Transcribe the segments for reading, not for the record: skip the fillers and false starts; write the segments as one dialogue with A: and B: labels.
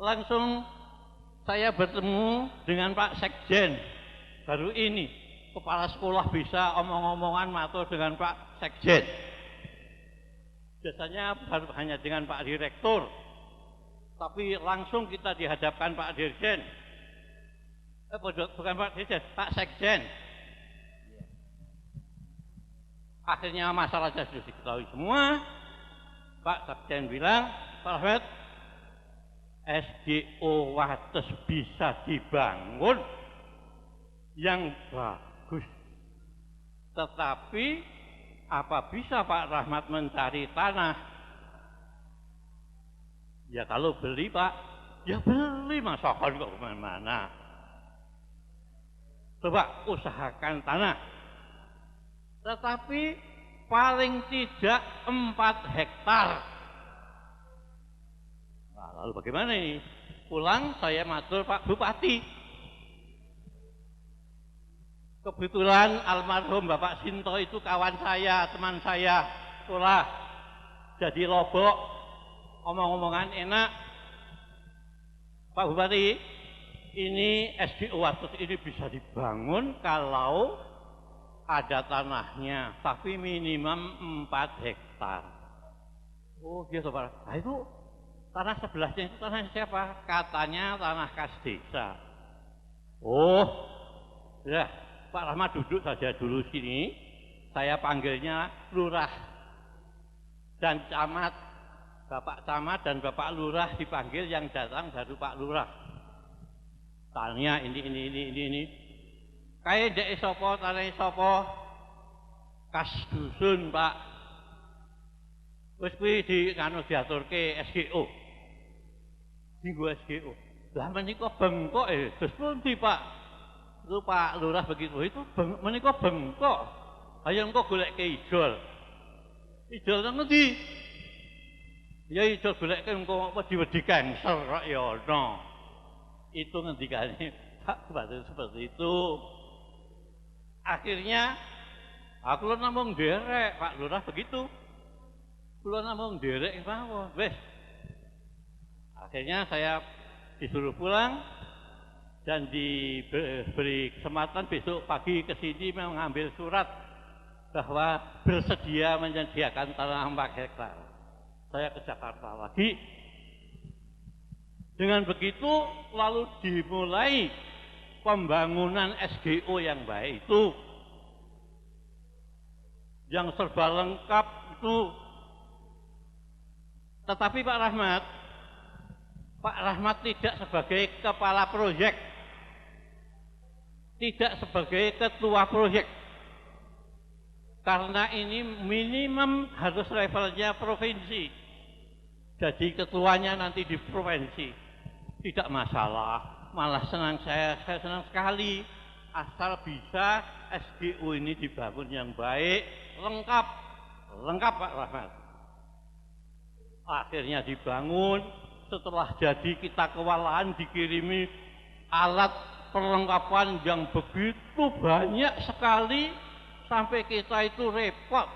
A: langsung saya bertemu dengan Pak Sekjen. Baru ini kepala sekolah bisa omong-omongan matur dengan Pak Sekjen. Biasanya baru hanya dengan Pak Direktur, tapi langsung kita dihadapkan Pak Dirjen. Bukan Pak Dirjen, Pak Sekjen. Akhirnya masalahnya sudah diketahui semua. Pak Sekjen bilang, Pak Rahmat, SDO Wates bisa dibangun yang bagus. Tetapi apa bisa Pak Rahmat mencari tanah? Ya kalau beli Pak, ya beli, masakan kok kemana-mana. Coba usahakan tanah. Tetapi paling tidak 4 hektar. Nah, lalu bagaimana ini? Pulang saya matur Pak Bupati. Kebetulan almarhum Bapak Sinto itu kawan saya, teman saya, sekolah. Jadi Lobok, omong-omongan enak. Pak Bupati, ini SDO Wates ini bisa dibangun kalau ada tanahnya, tapi minimum 4 hektar. Oh gitu Pak. Nah itu tanah sebelahnya itu tanah siapa? Katanya tanah kas desa. Oh, ya Pak Rahmat duduk saja dulu sini. Saya panggilnya lurah dan camat. Bapak camat dan Bapak lurah dipanggil, yang datang baru Pak lurah. Tanya ini. Kayak dek sopo, tanah sopo, kas dusun Pak. Wis kuwi di kanu diaturke SGO. Dinggo SGO. Lah menika bengkok terus pundi Pak? Itu Pak Lurah begitu, itu menika bengkok. Ayo engko goleke ijol. Ijol nang ngendi? Ya ijol goleke engko wedi-wedi cancel kok ya ono. Itu ngendikane Pak Bupati seperti itu. Akhirnya aku namung derek, Pak Lurah begitu. Kula namung derek mawon, wis. Akhirnya saya disuruh pulang dan diberi kesempatan besok pagi ke sini mengambil surat bahwa bersedia menyediakan tanah 4 hektar. Saya ke Jakarta lagi. Dengan begitu lalu dimulai pembangunan SGO yang baik itu, yang serba lengkap itu. Tetapi Pak Rahmat tidak sebagai kepala proyek, tidak sebagai ketua proyek, karena ini minimum harus levelnya provinsi. Jadi ketuanya nanti di provinsi, tidak masalah. Malah saya senang sekali asal bisa SGO ini dibangun yang baik, lengkap Pak Rahmat. Akhirnya dibangun, setelah jadi kita kewalahan dikirimi alat perlengkapan yang begitu banyak sekali sampai kita itu repot.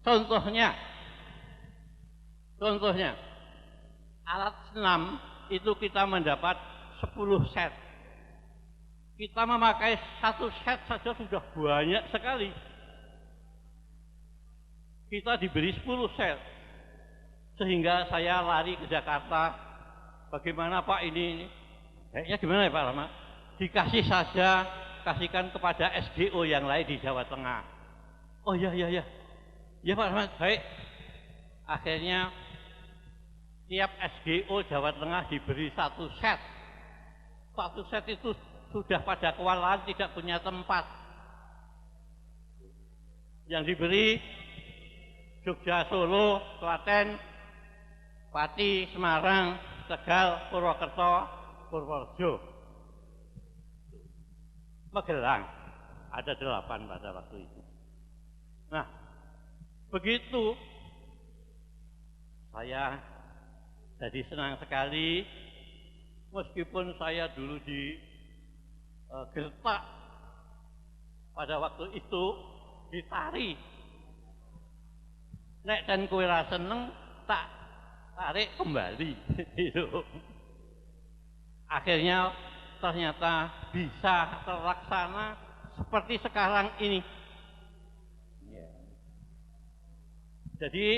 A: Contohnya alat senam itu kita mendapat 10 set. Kita memakai 1 set saja sudah banyak sekali. Kita diberi 10 set. Sehingga saya lari ke Jakarta. Bagaimana Pak ini? Kayaknya gimana ya Pak Rahmat? Dikasih saja, kasihkan kepada SGO yang lain di Jawa Tengah. Oh iya. Ya Pak Rahmat, baik. Akhirnya tiap SGO Jawa Tengah diberi 1 set. 1 set itu sudah pada kewalahan tidak punya tempat. Yang diberi Jogja, Solo, Klaten, Pati, Semarang, Tegal, Purwokerto, Purworejo, Magelang. Ada 8 pada waktu itu. Nah, begitu saya jadi senang sekali, meskipun saya dulu di gertak pada waktu itu ditari. Nek dan kowe ra seneng tak tarik kembali. Akhirnya ternyata bisa terlaksana seperti sekarang ini. Jadi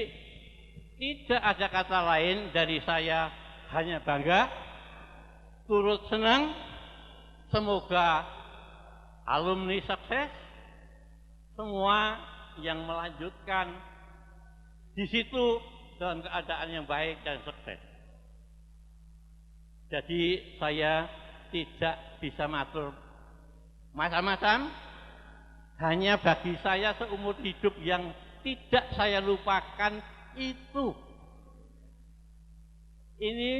A: tidak ada kata lain dari saya, hanya bangga, turut senang. Semoga alumni sukses, semua yang melanjutkan di situ dalam keadaan yang baik dan sukses. Jadi saya tidak bisa matur macam-macam, hanya bagi saya seumur hidup yang tidak saya lupakan itu. Ini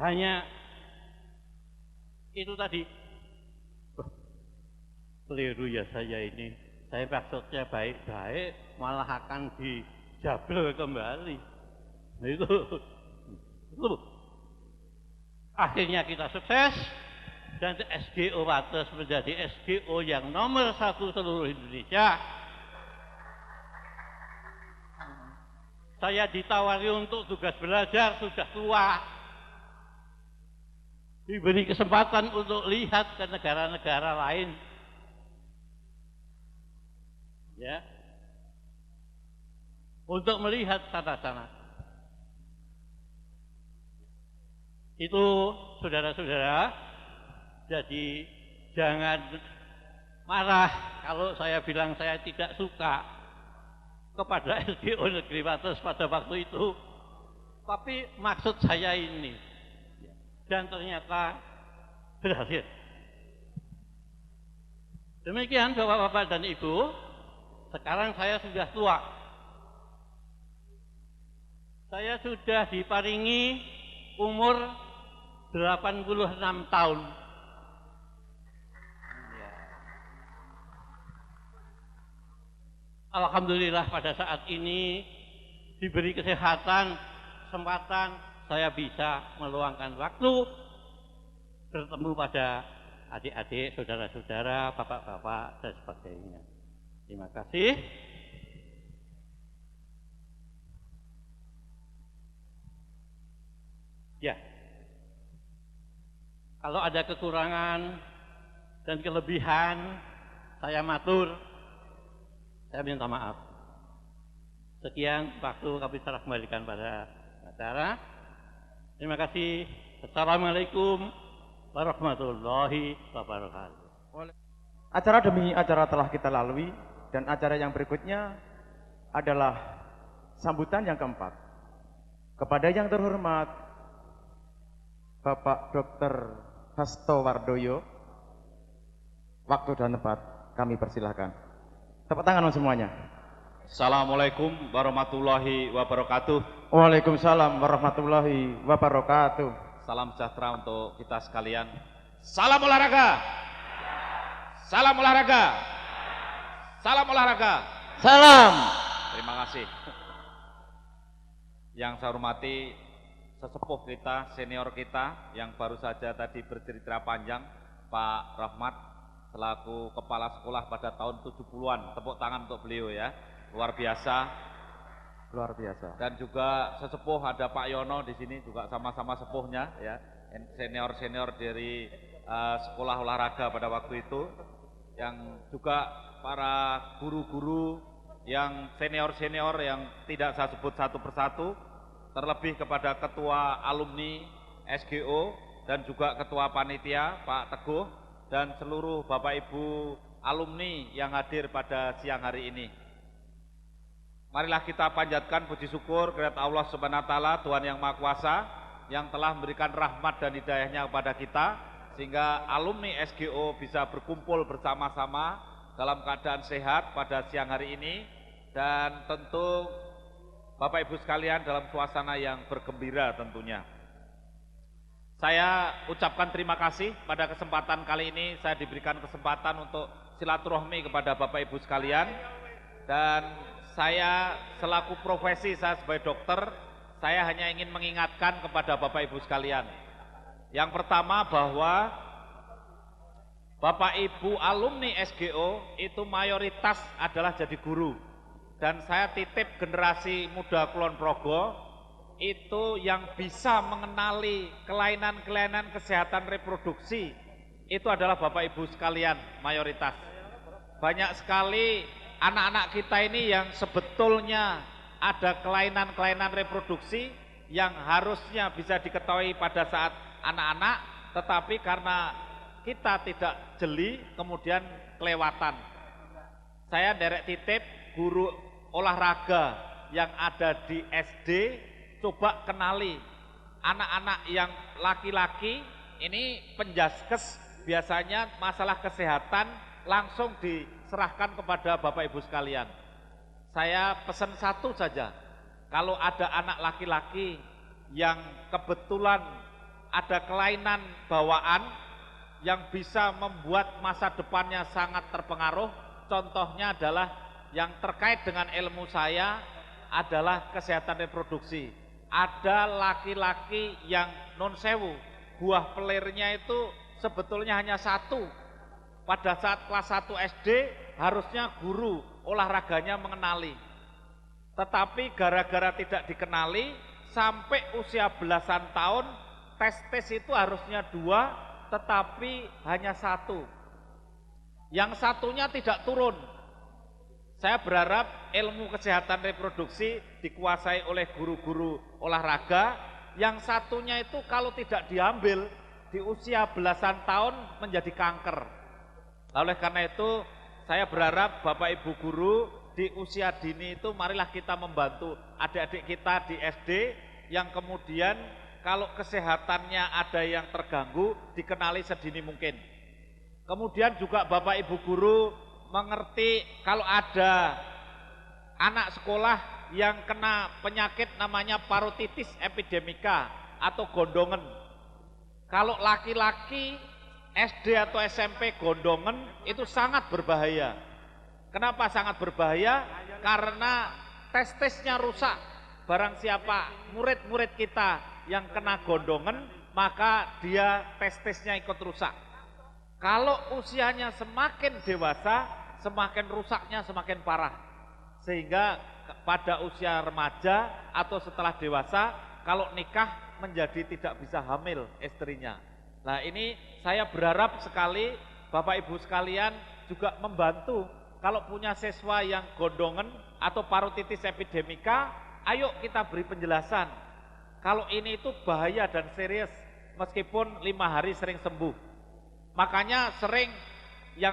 A: hanya itu tadi. Keliru ya saya ini. Saya maksudnya baik-baik, malah akan dijabel kembali. Itu. Akhirnya kita sukses dan SGO Wates menjadi SGO yang nomor 1 seluruh Indonesia. Saya ditawari untuk tugas belajar, sudah tua. Diberi kesempatan untuk lihat ke negara-negara lain. Ya. Untuk melihat sana-sana. Itu saudara-saudara, jadi jangan marah kalau saya bilang saya tidak suka kepada SGO Negeri Wates pada waktu itu. Tapi maksud saya ini, dan ternyata berhasil. Demikian Bapak-bapak dan Ibu, sekarang saya sudah tua. Saya sudah diparingi umur 86 tahun. Alhamdulillah pada saat ini diberi kesehatan, kesempatan, saya bisa meluangkan waktu bertemu pada adik-adik, saudara-saudara, bapak-bapak, dan sebagainya. Terima kasih. Ya, kalau ada kekurangan dan kelebihan, saya matur, saya minta maaf. Sekian waktu kami serah kembalikan pada acara. Terima kasih. Assalamualaikum warahmatullahi wabarakatuh.
B: Acara demi acara telah kita lalui dan acara yang berikutnya adalah sambutan yang keempat. Kepada yang terhormat Bapak Dr. Hasto Wardoyo, waktu dan tempat kami persilahkan. Tepuk tangan semuanya.
C: Assalamualaikum warahmatullahi wabarakatuh.
B: Waalaikumsalam warahmatullahi wabarakatuh.
C: Salam sejahtera untuk kita sekalian. Salam olahraga. Salam olahraga. Salam olahraga.
B: Salam.
C: Terima kasih. Yang saya hormati sesepuh kita, senior kita yang baru saja tadi bercerita panjang, Pak Rahmat selaku kepala sekolah pada tahun 70-an. Tepuk tangan untuk beliau ya. Luar biasa.
B: Luar biasa.
C: Dan juga sesepuh ada Pak Yono di sini juga sama-sama sepuhnya ya. Senior-senior dari sekolah olahraga pada waktu itu. Yang juga para guru-guru yang senior-senior yang tidak saya sebut satu persatu, terlebih kepada ketua alumni SGO dan juga ketua panitia Pak Teguh dan seluruh Bapak Ibu alumni yang hadir pada siang hari ini. Marilah kita panjatkan puji syukur kepada Allah Subhanahu wa taala, Tuhan yang Maha Kuasa yang telah memberikan rahmat dan hidayahnya kepada kita sehingga alumni SGO bisa berkumpul bersama-sama dalam keadaan sehat pada siang hari ini dan tentu Bapak Ibu sekalian dalam suasana yang bergembira tentunya. Saya ucapkan terima kasih pada kesempatan kali ini saya diberikan kesempatan untuk silaturahmi kepada Bapak Ibu sekalian dan saya selaku profesi saya sebagai dokter, saya hanya ingin mengingatkan kepada Bapak Ibu sekalian. Yang pertama bahwa Bapak Ibu alumni SGO itu mayoritas adalah jadi guru. dan saya titip generasi muda Kulon Progo itu yang bisa mengenali kelainan-kelainan kesehatan reproduksi itu adalah Bapak Ibu sekalian mayoritas. Banyak sekali anak-anak kita ini yang sebetulnya ada kelainan-kelainan reproduksi yang harusnya bisa diketahui pada saat anak-anak, tetapi karena kita tidak jeli kemudian kelewatan. Saya derek titip guru olahraga yang ada di SD, coba kenali anak-anak yang laki-laki ini penjaskes biasanya masalah kesehatan langsung diserahkan kepada Bapak Ibu sekalian. Saya pesan satu saja, kalau ada anak laki-laki yang kebetulan ada kelainan bawaan yang bisa membuat masa depannya sangat terpengaruh, contohnya adalah yang terkait dengan ilmu saya adalah kesehatan reproduksi. Ada laki-laki yang non sewu, buah pelirnya itu sebetulnya hanya satu. Pada saat kelas 1 SD harusnya guru olahraganya mengenali. Tetapi gara-gara tidak dikenali, sampai usia belasan tahun, tes itu harusnya 2, tetapi hanya 1. Yang satunya tidak turun. Saya berharap ilmu kesehatan reproduksi dikuasai oleh guru-guru olahraga. Yang satunya itu kalau tidak diambil di usia belasan tahun menjadi kanker. Oleh karena itu saya berharap Bapak Ibu guru di usia dini itu marilah kita membantu adik-adik kita di SD yang kemudian kalau kesehatannya ada yang terganggu dikenali sedini mungkin. Kemudian juga Bapak Ibu guru mengerti kalau ada anak sekolah yang kena penyakit namanya parotitis epidemika atau gondongan. Kalau laki-laki SD atau SMP gondongan itu sangat berbahaya. Kenapa sangat berbahaya? Karena testisnya rusak. Barang siapa murid-murid kita yang kena gondongan, maka dia testisnya ikut rusak. Kalau usianya semakin dewasa, semakin rusaknya semakin parah. Sehingga pada usia remaja atau setelah dewasa, kalau nikah menjadi tidak bisa hamil istrinya. Nah ini saya berharap sekali Bapak Ibu sekalian juga membantu. Kalau punya siswa yang gondongan atau parotitis epidemika, ayo kita beri penjelasan. Kalau ini itu bahaya dan serius, meskipun 5 hari sering sembuh. Makanya sering yang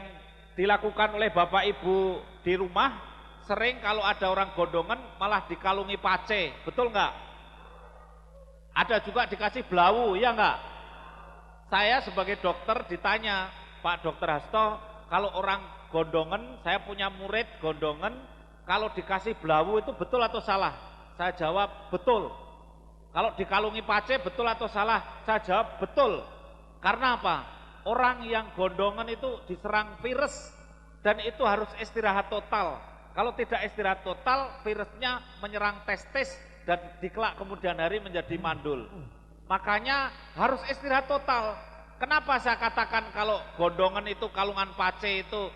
C: dilakukan oleh Bapak Ibu di rumah, sering kalau ada orang gondongan malah dikalungi pace, betul nggak? Ada juga dikasih belawu, ya nggak? Saya sebagai dokter ditanya, Pak Dokter Hasto, kalau orang gondongan, saya punya murid gondongan, kalau dikasih belawu itu betul atau salah? Saya jawab betul. Kalau dikalungi pace betul atau salah? Saya jawab betul. Karena apa? Orang yang gondongan itu diserang virus dan itu harus istirahat total. Kalau tidak istirahat total, virusnya menyerang testis dan dikelak kemudian hari menjadi mandul. Makanya harus istirahat total. Kenapa saya katakan kalau gondongan itu kalungan pace itu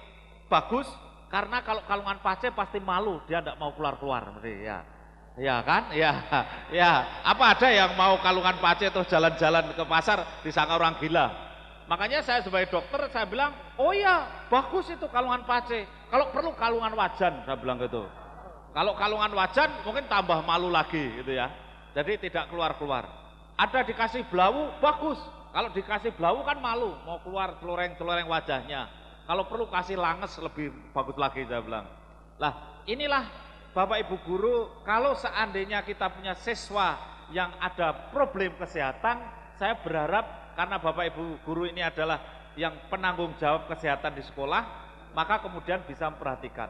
C: bagus? Karena kalau kalungan pace pasti malu, dia tidak mau keluar-keluar. Ya. Ya kan? Ya, ya. Apa ada yang mau kalungan pace terus jalan-jalan ke pasar disangka orang gila? Makanya saya sebagai dokter saya bilang, oh iya bagus itu kalungan pace. Kalau perlu kalungan wajan, saya bilang gitu. Kalau kalungan wajan mungkin tambah malu lagi gitu ya. Jadi tidak keluar-keluar. Ada dikasih belawu bagus. Kalau dikasih belawu kan malu, mau keluar celoreng-celoreng wajahnya. Kalau perlu kasih langes lebih bagus lagi saya bilang. Lah inilah Bapak Ibu guru, kalau seandainya kita punya siswa yang ada problem kesehatan, saya berharap karena Bapak Ibu guru ini adalah yang penanggung jawab kesehatan di sekolah, maka kemudian bisa memperhatikan.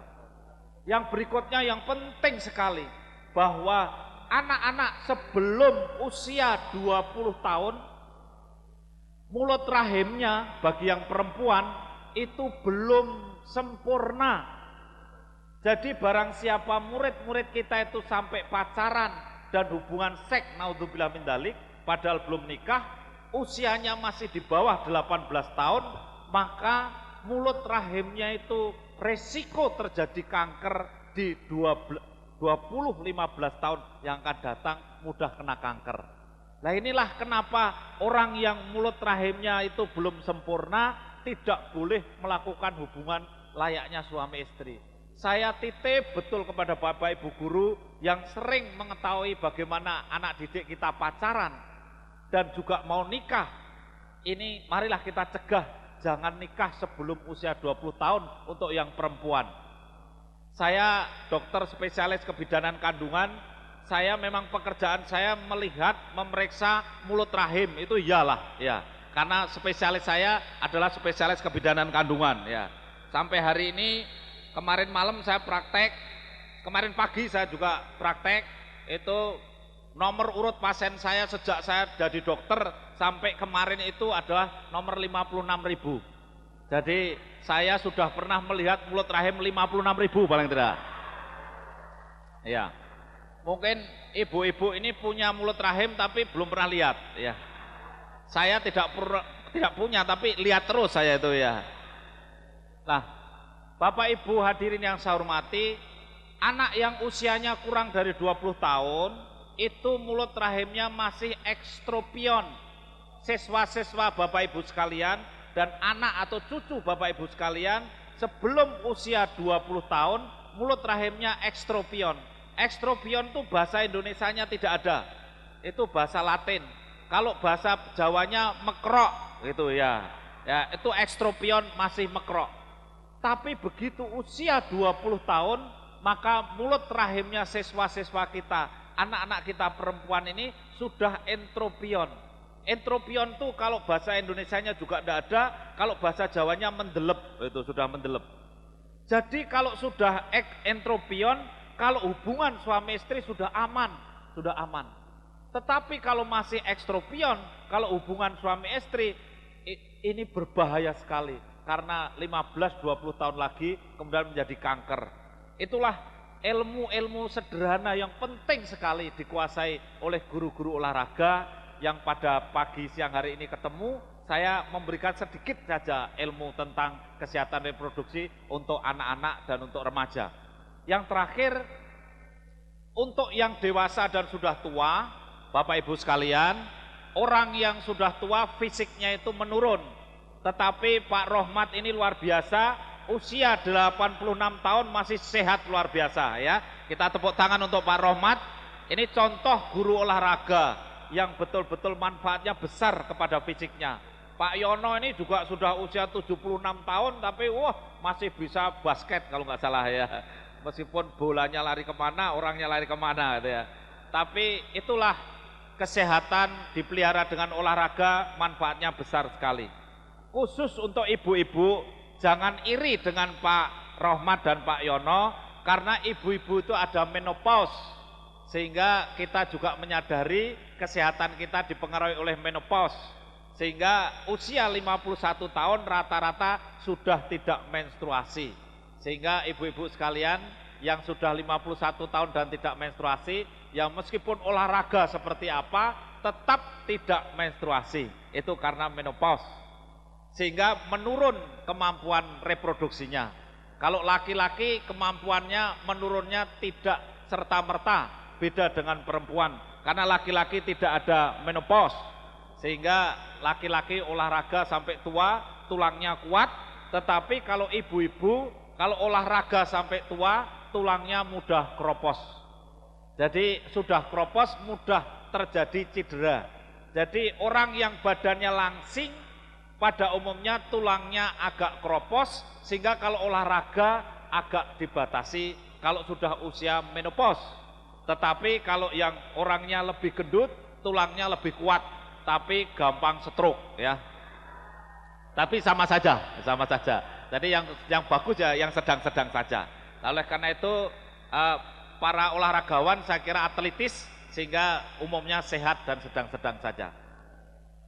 C: Yang berikutnya yang penting sekali, bahwa anak-anak sebelum usia 20 tahun, mulut rahimnya bagi yang perempuan itu belum sempurna. Jadi barang siapa murid-murid kita itu sampai pacaran dan hubungan seks, naudzubillah min dzalik, padahal belum nikah, usianya masih di bawah 18 tahun, maka mulut rahimnya itu resiko terjadi kanker di 20-15 tahun yang akan datang mudah kena kanker. Nah inilah kenapa orang yang mulut rahimnya itu belum sempurna tidak boleh melakukan hubungan layaknya suami istri. Saya titip betul kepada Bapak Ibu guru yang sering mengetahui bagaimana anak didik kita pacaran dan juga mau nikah. Ini marilah kita cegah, jangan nikah sebelum usia 20 tahun untuk yang perempuan. Saya dokter spesialis kebidanan kandungan, saya memang pekerjaan saya melihat, memeriksa mulut rahim, itu iyalah ya. Karena spesialis saya adalah spesialis kebidanan kandungan ya. Sampai hari ini, kemarin malam saya praktek, kemarin pagi saya juga praktek, itu nomor urut pasien saya sejak saya jadi dokter sampai kemarin itu adalah nomor 56.000. Jadi saya sudah pernah melihat mulut rahim 56.000 paling tidak. Ya, mungkin ibu-ibu ini punya mulut rahim tapi belum pernah lihat. Ya, saya tidak punya tapi lihat terus saya itu ya. Nah, Bapak Ibu hadirin yang saya hormati, anak yang usianya kurang dari 20 tahun itu mulut rahimnya masih ekstropion. Siswa-siswa Bapak Ibu sekalian dan anak atau cucu Bapak Ibu sekalian sebelum usia 20 tahun mulut rahimnya ekstropion. Ekstropion itu bahasa Indonesianya tidak ada, itu bahasa Latin. Kalau bahasa Jawanya mekrok gitu ya, ya itu ekstropion masih mekrok. Tapi begitu usia 20 tahun maka mulut rahimnya siswa-siswa kita, anak-anak kita perempuan ini sudah entropion. Entropion itu kalau bahasa Indonesianya juga tidak ada, kalau bahasa Jawanya mendelep, itu sudah mendelep. Jadi kalau sudah entropion, kalau hubungan suami istri sudah aman, sudah aman. Tetapi kalau masih ekstropion, kalau hubungan suami istri ini berbahaya sekali karena 15-20 tahun lagi kemudian menjadi kanker. Itulah ilmu-ilmu sederhana yang penting sekali dikuasai oleh guru-guru olahraga yang pada pagi siang hari ini ketemu. Saya memberikan sedikit saja ilmu tentang kesehatan reproduksi untuk anak-anak dan untuk remaja. Yang terakhir, untuk yang dewasa dan sudah tua, Bapak Ibu sekalian, orang yang sudah tua fisiknya itu menurun. Tetapi Pak Rohmat ini luar biasa, usia 86 tahun masih sehat luar biasa ya. Kita tepuk tangan untuk Pak Rohmat. Ini contoh guru olahraga yang betul-betul manfaatnya besar kepada fisiknya. Pak Yono ini juga sudah usia 76 tahun tapi wah masih bisa basket kalau nggak salah ya. Meskipun bolanya lari kemana, orangnya lari kemana gitu ya. Tapi itulah kesehatan dipelihara dengan olahraga, manfaatnya besar sekali. Khusus untuk ibu-ibu, jangan iri dengan Pak Rohmat dan Pak Yono, karena ibu-ibu itu ada menopause, sehingga kita juga menyadari kesehatan kita dipengaruhi oleh menopause, sehingga usia 51 tahun rata-rata sudah tidak menstruasi. Sehingga ibu-ibu sekalian yang sudah 51 tahun dan tidak menstruasi, yang meskipun olahraga seperti apa, tetap tidak menstruasi. Itu karena menopause. Sehingga menurun kemampuan reproduksinya. Kalau laki-laki kemampuannya menurunnya tidak serta-merta, beda dengan perempuan. Karena laki-laki tidak ada menopause. Sehingga laki-laki olahraga sampai tua, tulangnya kuat. Tetapi kalau ibu-ibu, kalau olahraga sampai tua, tulangnya mudah keropos. Jadi sudah keropos, mudah terjadi cedera. Jadi orang yang badannya langsing, pada umumnya tulangnya agak keropos, sehingga kalau olahraga agak dibatasi kalau sudah usia menopause. Tetapi kalau yang orangnya lebih gendut, tulangnya lebih kuat, tapi gampang stroke ya. Tapi sama saja, sama saja. Jadi yang bagus ya yang sedang-sedang saja. Oleh karena itu para olahragawan saya kira atletis sehingga umumnya sehat dan sedang-sedang saja.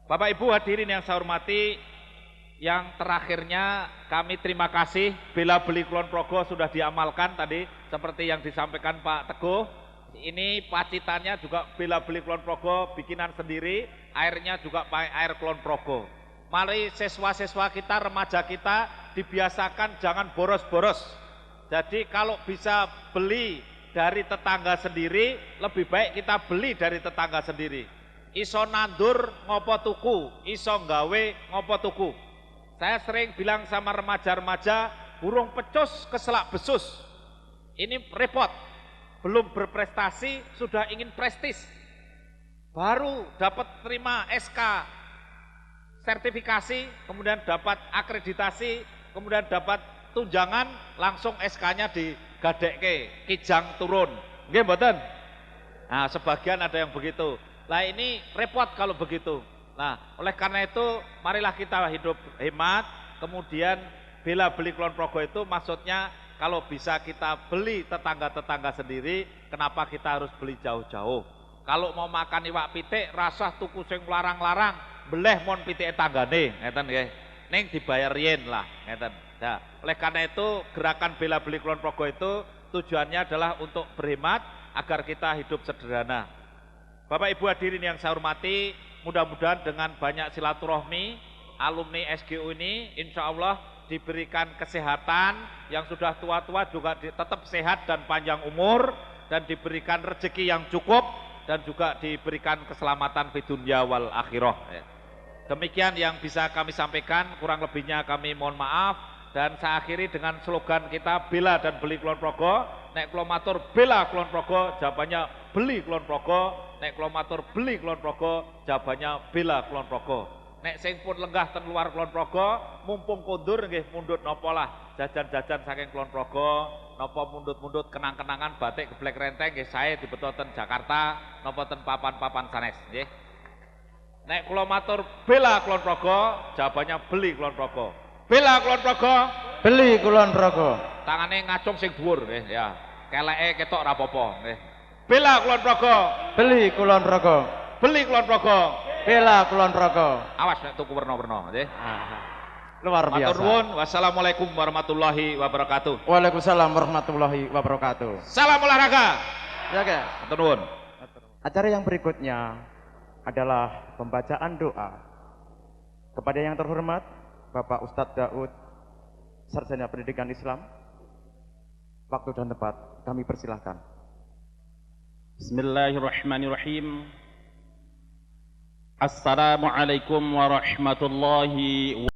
C: Bapak Ibu hadirin yang saya hormati, yang terakhirnya kami terima kasih bela beli Kulon Progo sudah diamalkan tadi seperti yang disampaikan Pak Teguh. Ini pacitannya juga bela beli Kulon Progo bikinan sendiri, airnya juga pakai air Kulon Progo. Mari siswa-siswa kita, remaja kita dibiasakan jangan boros-boros. Jadi kalau bisa beli dari tetangga sendiri, lebih baik kita beli dari tetangga sendiri. Iso nandur ngopo tuku, iso nggawe ngopo tuku. Saya sering bilang sama remaja-remaja, burung pecus keselak besus. Ini repot, belum berprestasi sudah ingin prestis. Baru dapat terima SK sertifikasi, kemudian dapat akreditasi, kemudian dapat tunjangan, langsung SK-nya digadekke, kijang turun. Nggih mboten? Nah, sebagian ada yang begitu. Nah, ini repot kalau begitu. Nah, oleh karena itu marilah kita hidup hemat, kemudian bela beli Kulon Progo itu maksudnya kalau bisa kita beli tetangga-tetangga sendiri, kenapa kita harus beli jauh-jauh? Kalau mau makan iwak pitik, rasah tuku sing larang-larang, beleh mon pitik tanggane, ngeten nggih. Ning dibayar yen lah, ngeten. Nah, oleh karena itu gerakan bela beli Kulon Progo itu tujuannya adalah untuk berhemat agar kita hidup sederhana. Bapak Ibu hadirin yang saya hormati, mudah-mudahan dengan banyak silaturahmi alumni SGU ini insya Allah diberikan kesehatan, yang sudah tua-tua juga tetap sehat dan panjang umur, dan diberikan rezeki yang cukup, dan juga diberikan keselamatan di dunia wal akhirah. Demikian yang bisa kami sampaikan, kurang lebihnya kami mohon maaf, dan saya akhiri dengan slogan kita, bela dan beli Kulon Progo. Nek kula matur bela Kulon Progo, jawabannya beli Kulon Progo. Nek kula matur beli Kulon Progo, jawabannya bela Kulon Progo. Nek sing pun lenggah ten luar Kulon Progo, mumpung kondur nggih mundut napa lah jajan-jajan saking Kulon Progo, napa mundut-mundut kenang-kenangan batik geblek renteng nggih sae dibeto ten Jakarta, napa ten papan-papan sanes nggih. Nek kula matur bela Kulon Progo, jawabannya beli Kulon Progo. Bela Kulon Progo,
B: Beli Kulon Progo.
C: tangane ngacung sing dhuwur nggih ya. Keleke ketok ra apa-apa nggih. Bela Kulon Progo,
B: Beli Kulon Progo.
C: beli Kulon Progo.
B: Bela Kulon Progo.
C: Awas nek tuku werna-werna nggih.
B: Luar
C: Matur
B: biasa.
C: nuwun. Wassalamualaikum warahmatullahi wabarakatuh.
B: Waalaikumsalam warahmatullahi wabarakatuh.
C: Salam olahraga.
B: Ya guys.
C: Matur nuwun.
B: Acara yang berikutnya adalah pembacaan doa kepada yang terhormat Bapak Ustadz Daud, Sarjana Pendidikan Islam. Waktu dan tempat kami persilahkan.
A: Bismillahirrahmanirrahim. Assalamualaikum warahmatullahi wabarakatuh.